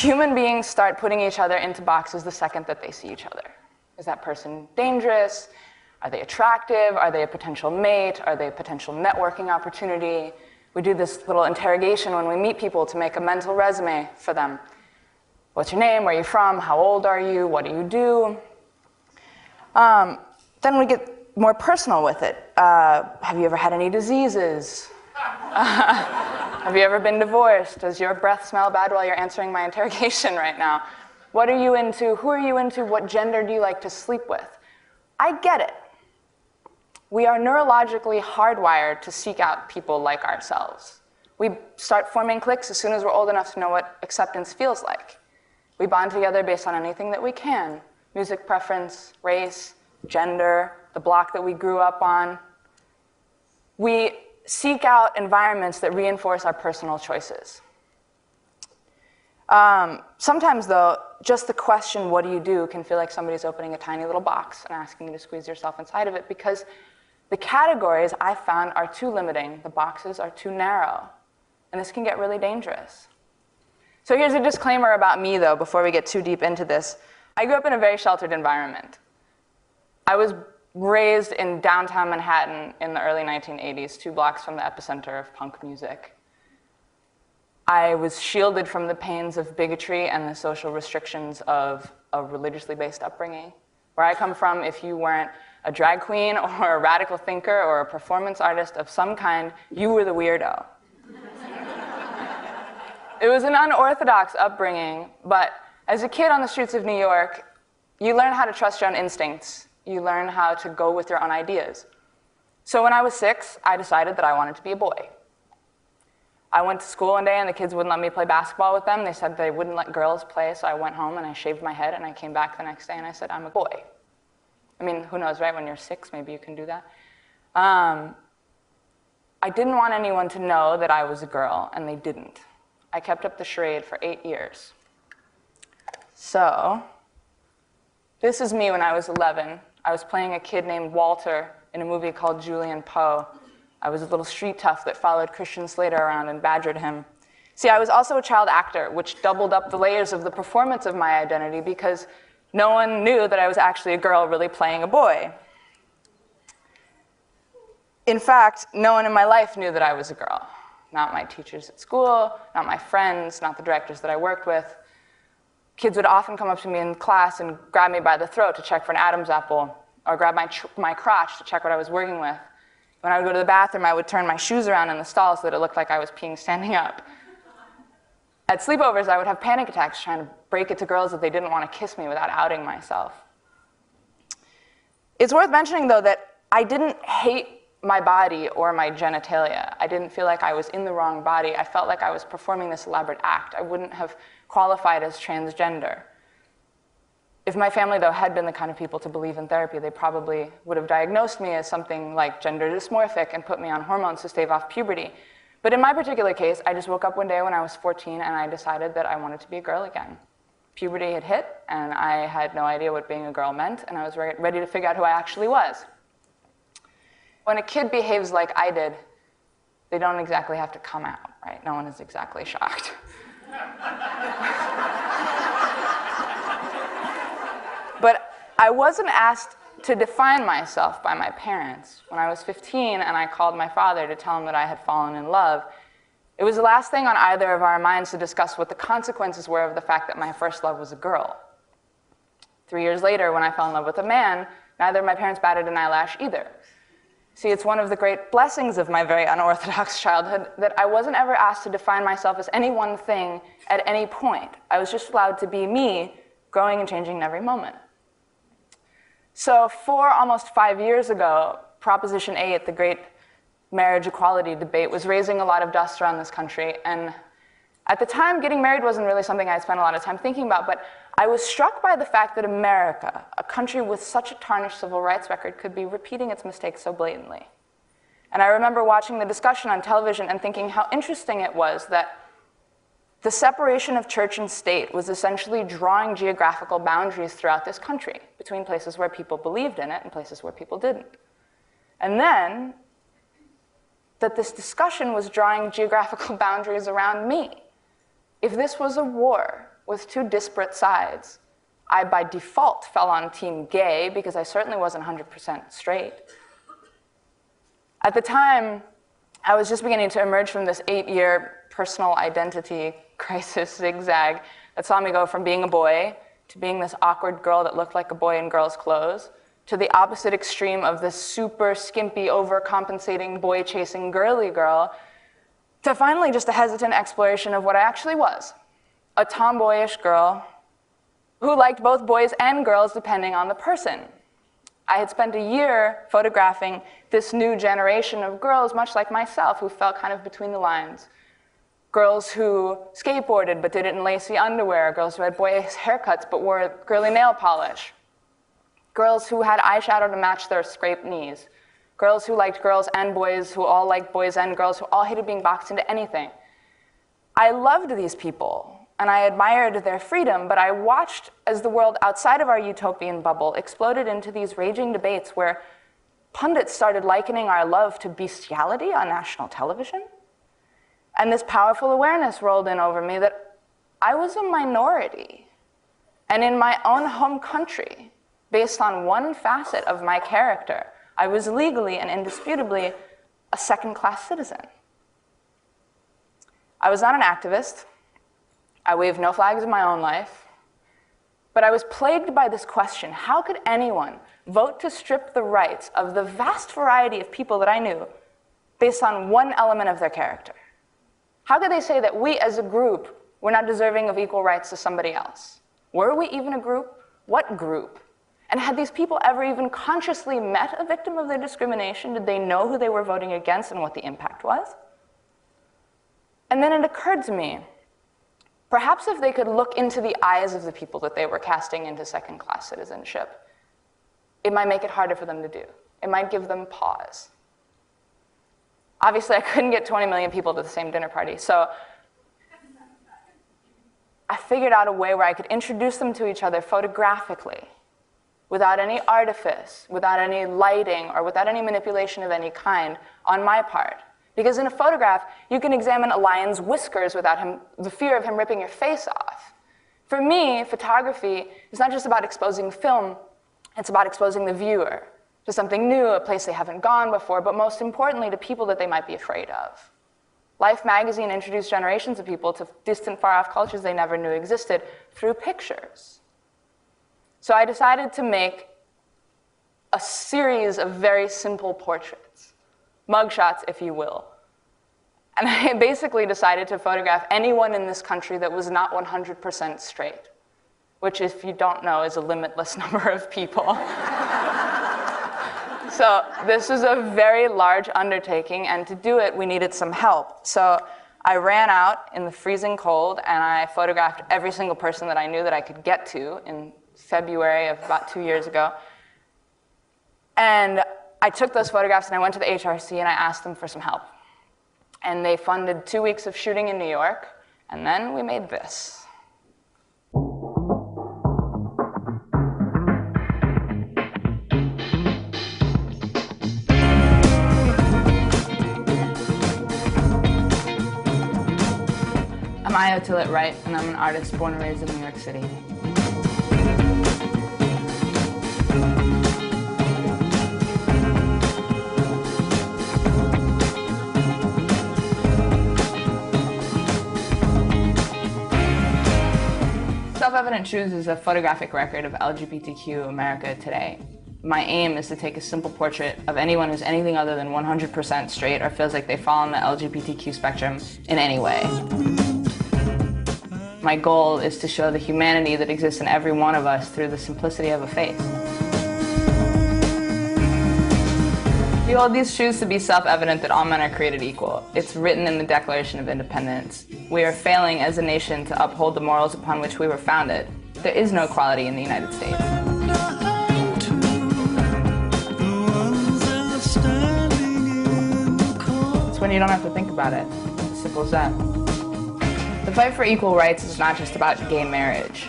Human beings start putting each other into boxes the second that they see each other. Is that person dangerous? Are they attractive? Are they a potential mate? Are they a potential networking opportunity? We do this little interrogation when we meet people to make a mental resume for them. What's your name? Where are you from? How old are you? What do you do? Then we get more personal with it. Have you ever had any diseases? Have you ever been divorced? Does your breath smell bad while you're answering my interrogation right now? What are you into? Who are you into? What gender do you like to sleep with? I get it. We are neurologically hardwired to seek out people like ourselves. We start forming cliques as soon as we're old enough to know what acceptance feels like. We bond together based on anything that we can. Music preference, race, gender, the block that we grew up on. We seek out environments that reinforce our personal choices. Sometimes, though, just the question, what do you do, can feel like somebody's opening a tiny little box and asking you to squeeze yourself inside of it, because the categories I found are too limiting. The boxes are too narrow. And this can get really dangerous. So here's a disclaimer about me, though, before we get too deep into this. I grew up in a very sheltered environment. I was raised in downtown Manhattan in the early 1980s, 2 blocks from the epicenter of punk music. I was shielded from the pains of bigotry and the social restrictions of a religiously based upbringing. Where I come from, if you weren't a drag queen or a radical thinker or a performance artist of some kind, you were the weirdo. It was an unorthodox upbringing, but as a kid on the streets of New York, you learn how to trust your own instincts. You learn how to go with your own ideas. So when I was 6, I decided that I wanted to be a boy. I went to school one day and the kids wouldn't let me play basketball with them. They said they wouldn't let girls play, so I went home and I shaved my head and I came back the next day and I said, I'm a boy. I mean, who knows, right? When you're 6, maybe you can do that. I didn't want anyone to know that I was a girl, and they didn't. I kept up the charade for 8 years. So, this is me when I was 11. I was playing a kid named Walter in a movie called Julian Poe. I was a little street tough that followed Christian Slater around and badgered him. See, I was also a child actor, which doubled up the layers of the performance of my identity because no one knew that I was actually a girl really playing a boy. In fact, no one in my life knew that I was a girl. Not my teachers at school, not my friends, not the directors that I worked with. Kids would often come up to me in class and grab me by the throat to check for an Adam's apple, or grab my crotch to check what I was working with. When I would go to the bathroom, I would turn my shoes around in the stall so that it looked like I was peeing standing up. At sleepovers, I would have panic attacks trying to break it to girls that they didn't want to kiss me without outing myself. It's worth mentioning, though, that I didn't hate my body or my genitalia. I didn't feel like I was in the wrong body. I felt like I was performing this elaborate act. I wouldn't have qualified as transgender. If my family, though, had been the kind of people to believe in therapy, they probably would have diagnosed me as something like gender dysmorphic and put me on hormones to stave off puberty. But in my particular case, I just woke up one day when I was 14 and I decided that I wanted to be a girl again. Puberty had hit, and I had no idea what being a girl meant, and I was ready to figure out who I actually was. When a kid behaves like I did, they don't exactly have to come out, right? No one is exactly shocked. But I wasn't asked to define myself by my parents. When I was 15 and I called my father to tell him that I had fallen in love, it was the last thing on either of our minds to discuss what the consequences were of the fact that my first love was a girl. 3 years later, when I fell in love with a man, neither of my parents batted an eyelash either. See, it's one of the great blessings of my very unorthodox childhood that I wasn't ever asked to define myself as any one thing at any point. I was just allowed to be me, growing and changing in every moment. So almost 5 years ago, Proposition 8, the great marriage equality debate, was raising a lot of dust around this country. And at the time, getting married wasn't really something I spent a lot of time thinking about, but I was struck by the fact that America, a country with such a tarnished civil rights record, could be repeating its mistakes so blatantly. And I remember watching the discussion on television and thinking how interesting it was that the separation of church and state was essentially drawing geographical boundaries throughout this country between places where people believed in it and places where people didn't. And then that this discussion was drawing geographical boundaries around me. If this was a war, with two disparate sides. I, by default, fell on team gay because I certainly wasn't 100% straight. At the time, I was just beginning to emerge from this 8-year personal identity crisis zigzag that saw me go from being a boy to being this awkward girl that looked like a boy in girls' clothes, to the opposite extreme of this super skimpy, overcompensating, boy-chasing girly girl, to finally just a hesitant exploration of what I actually was, a tomboyish girl who liked both boys and girls depending on the person. I had spent a year photographing this new generation of girls, much like myself, who felt kind of between the lines. Girls who skateboarded but did it in lacy underwear, girls who had boyish haircuts but wore girly nail polish, girls who had eyeshadow to match their scraped knees, girls who liked girls and boys who all liked boys and girls who all hated being boxed into anything. I loved these people, and I admired their freedom, but I watched as the world outside of our utopian bubble exploded into these raging debates where pundits started likening our love to bestiality on national television. And this powerful awareness rolled in over me that I was a minority. And in my own home country, based on one facet of my character, I was legally and indisputably a second-class citizen. I was not an activist. I waved no flags in my own life. But I was plagued by this question: how could anyone vote to strip the rights of the vast variety of people that I knew based on one element of their character? How could they say that we as a group were not deserving of equal rights to somebody else? Were we even a group? What group? And had these people ever even consciously met a victim of their discrimination? Did they know who they were voting against and what the impact was? And then it occurred to me, perhaps if they could look into the eyes of the people that they were casting into second-class citizenship, it might make it harder for them to do. It might give them pause. Obviously, I couldn't get 20 million people to the same dinner party, so I figured out a way where I could introduce them to each other photographically, without any artifice, without any lighting, or without any manipulation of any kind on my part. Because in a photograph, you can examine a lion's whiskers without the fear of him ripping your face off. For me, photography is not just about exposing film, it's about exposing the viewer to something new, a place they haven't gone before, but most importantly, to people that they might be afraid of. Life magazine introduced generations of people to distant, far-off cultures they never knew existed through pictures. So I decided to make a series of very simple portraits, mugshots, if you will. And I basically decided to photograph anyone in this country that was not 100% straight, which, if you don't know, is a limitless number of people. So this was a very large undertaking, and to do it, we needed some help. So I ran out in the freezing cold, and I photographed every single person that I knew that I could get to in February of about 2 years ago. And I took those photographs, and I went to the HRC, and I asked them for some help. And they funded 2 weeks of shooting in New York, and then we made this. I'm Io Tillett Wright, and I'm an artist born and raised in New York City. Self-Evident Truths is a photographic record of LGBTQ America today. My aim is to take a simple portrait of anyone who's anything other than 100% straight or feels like they fall on the LGBTQ spectrum in any way. My goal is to show the humanity that exists in every one of us through the simplicity of a face. We hold these truths to be self-evident that all men are created equal. It's written in the Declaration of Independence. We are failing as a nation to uphold the morals upon which we were founded. There is no equality in the United States. It's when you don't have to think about it. It's simple as that. The fight for equal rights is not just about gay marriage.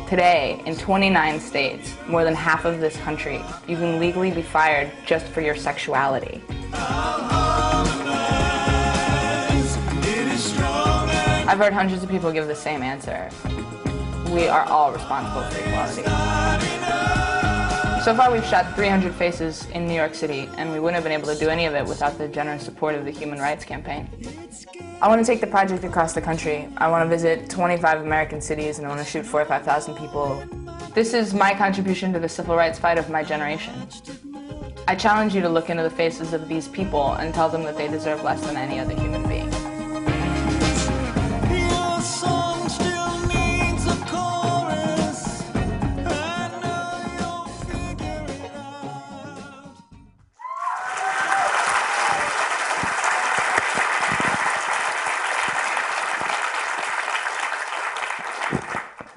Today, in 29 states, more than half of this country, you can legally be fired just for your sexuality. I've heard hundreds of people give the same answer. we are all responsible for equality. So far we've shot 300 faces in New York City, and we wouldn't have been able to do any of it without the generous support of the Human Rights Campaign. I want to take the project across the country. I want to visit 25 American cities, and I want to shoot 4,000 or 5,000 people. This is my contribution to the civil rights fight of my generation. I challenge you to look into the faces of these people and tell them that they deserve less than any other human being.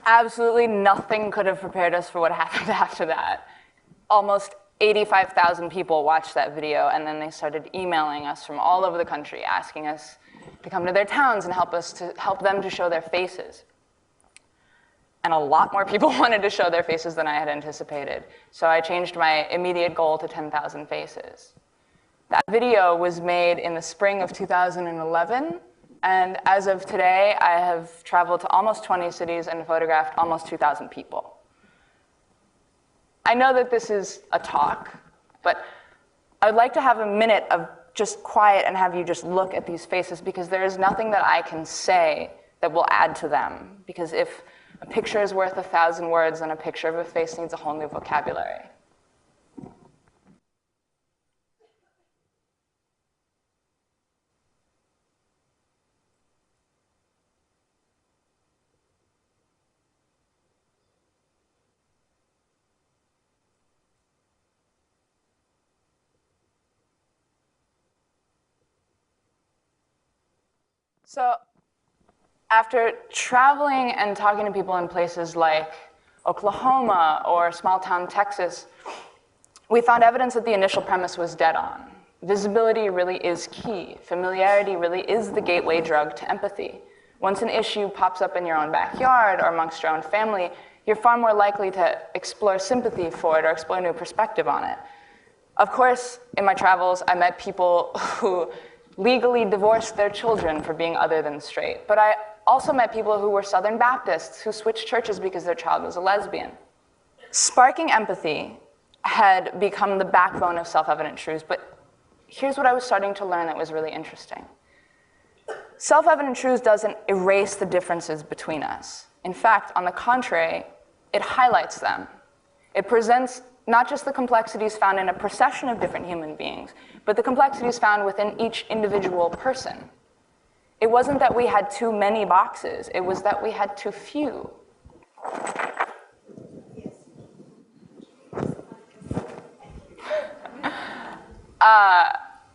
Absolutely nothing could have prepared us for what happened after that. Almost 85,000 people watched that video, and then they started emailing us from all over the country, asking us to come to their towns and help them to show their faces. And a lot more people wanted to show their faces than I had anticipated. So I changed my immediate goal to 10,000 faces. That video was made in the spring of 2011. And as of today, I have traveled to almost 20 cities and photographed almost 2,000 people. I know that this is a talk, but I would like to have a minute of just quiet and have you just look at these faces, because there is nothing that I can say that will add to them. Because if a picture is worth 1,000 words, then a picture of a face needs a whole new vocabulary. So after traveling and talking to people in places like Oklahoma or small town Texas, we found evidence that the initial premise was dead on. Visibility really is key. Familiarity really is the gateway drug to empathy. Once an issue pops up in your own backyard or amongst your own family, you're far more likely to explore sympathy for it or explore a new perspective on it. Of course, in my travels, I met people who legally divorced their children for being other than straight. But I also met people who were Southern Baptists who switched churches because their child was a lesbian. Sparking empathy had become the backbone of self-evident truths, but here's what I was starting to learn that was really interesting. Self-evident truths doesn't erase the differences between us. In fact, on the contrary, it highlights them. It presents not just the complexities found in a procession of different human beings, but the complexities found within each individual person. It wasn't that we had too many boxes, it was that we had too few.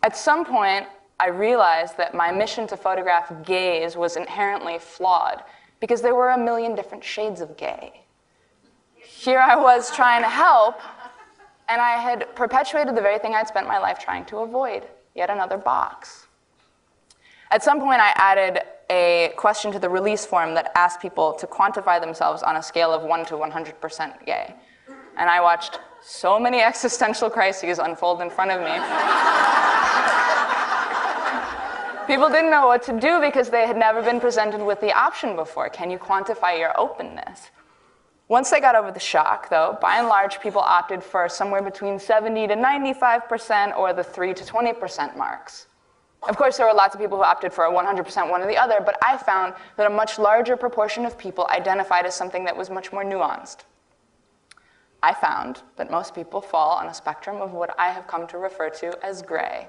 At some point, I realized that my mission to photograph gays was inherently flawed, because there were a million different shades of gay. Here I was trying to help, and I had perpetuated the very thing I'd spent my life trying to avoid, yet another box. At some point, I added a question to the release form that asked people to quantify themselves on a scale of 1 to 100% gay. And I watched so many existential crises unfold in front of me. People didn't know what to do because they had never been presented with the option before. Can you quantify your openness? Once they got over the shock, though, by and large, people opted for somewhere between 70 to 95% or the 3 to 20% marks. Of course, there were lots of people who opted for a 100% one or the other, but I found that a much larger proportion of people identified as something that was much more nuanced. I found that most people fall on a spectrum of what I have come to refer to as gray.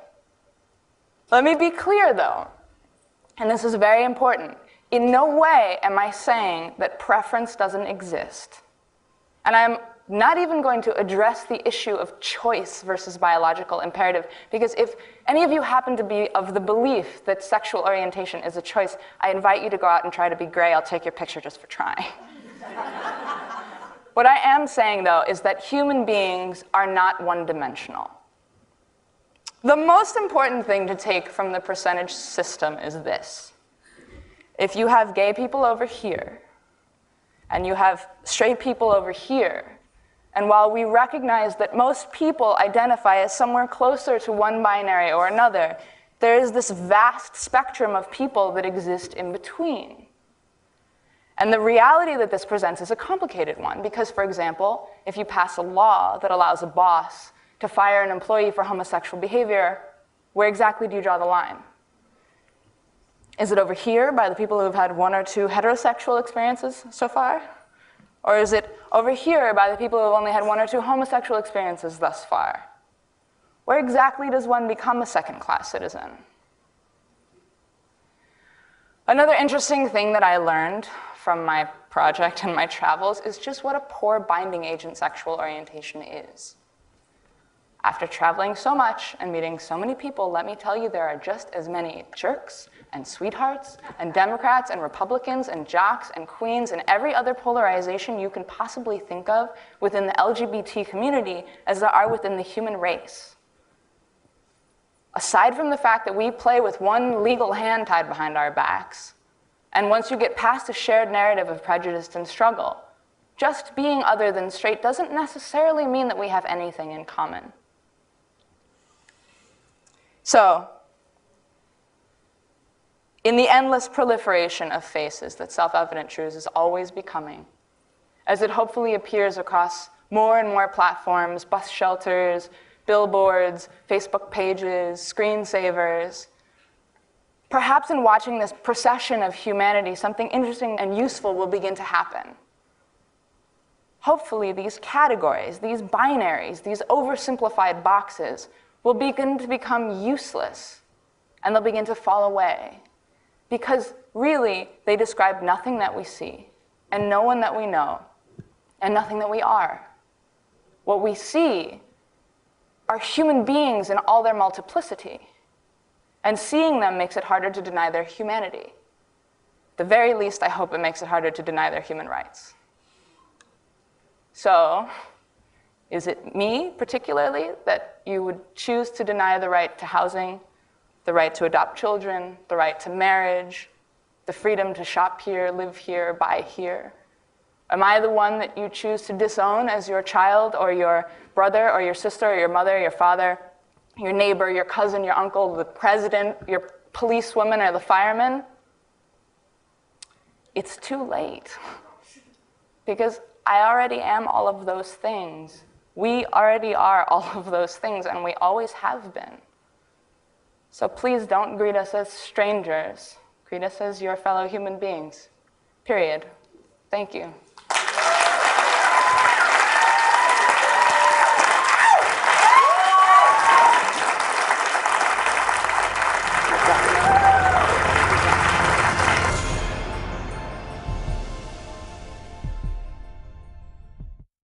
Let me be clear, though, and this is very important. In no way am I saying that preference doesn't exist. And I'm not even going to address the issue of choice versus biological imperative, because if any of you happen to be of the belief that sexual orientation is a choice, I invite you to go out and try to be gray. I'll take your picture just for trying. What I am saying, though, is that human beings are not one-dimensional. The most important thing to take from the percentage system is this. If you have gay people over here, and you have straight people over here, and while we recognize that most people identify as somewhere closer to one binary or another, there is this vast spectrum of people that exist in between. And the reality that this presents is a complicated one because, for example, if you pass a law that allows a boss to fire an employee for homosexual behavior, where exactly do you draw the line? Is it over here by the people who have had 1 or 2 heterosexual experiences so far? Or is it over here by the people who have only had 1 or 2 homosexual experiences thus far? Where exactly does one become a second-class citizen? Another interesting thing that I learned from my project and my travels is just what a poor binding agent sexual orientation is. After traveling so much and meeting so many people, let me tell you there are just as many jerks and sweethearts and Democrats and Republicans and jocks and queens and every other polarization you can possibly think of within the LGBT community as there are within the human race. Aside from the fact that we play with one legal hand tied behind our backs, and once you get past a shared narrative of prejudice and struggle, just being other than straight doesn't necessarily mean that we have anything in common. So, in the endless proliferation of faces that self-evident truths is always becoming, as it hopefully appears across more and more platforms, bus shelters, billboards, Facebook pages, screensavers, perhaps in watching this procession of humanity, something interesting and useful will begin to happen. Hopefully, these categories, these binaries, these oversimplified boxes will begin to become useless, and they'll begin to fall away. Because really, they describe nothing that we see, and no one that we know, and nothing that we are. What we see are human beings in all their multiplicity. And seeing them makes it harder to deny their humanity. At the very least, I hope it makes it harder to deny their human rights. So, is it me, particularly, that you would choose to deny the right to housing, the right to adopt children, the right to marriage, the freedom to shop here, live here, buy here? Am I the one that you choose to disown as your child or your brother or your sister or your mother or your father, your neighbor, your cousin, your uncle, the president, your policewoman, or the fireman? It's too late. Because I already am all of those things. We already are all of those things, and we always have been. So please don't greet us as strangers. Greet us as your fellow human beings. Period. Thank you.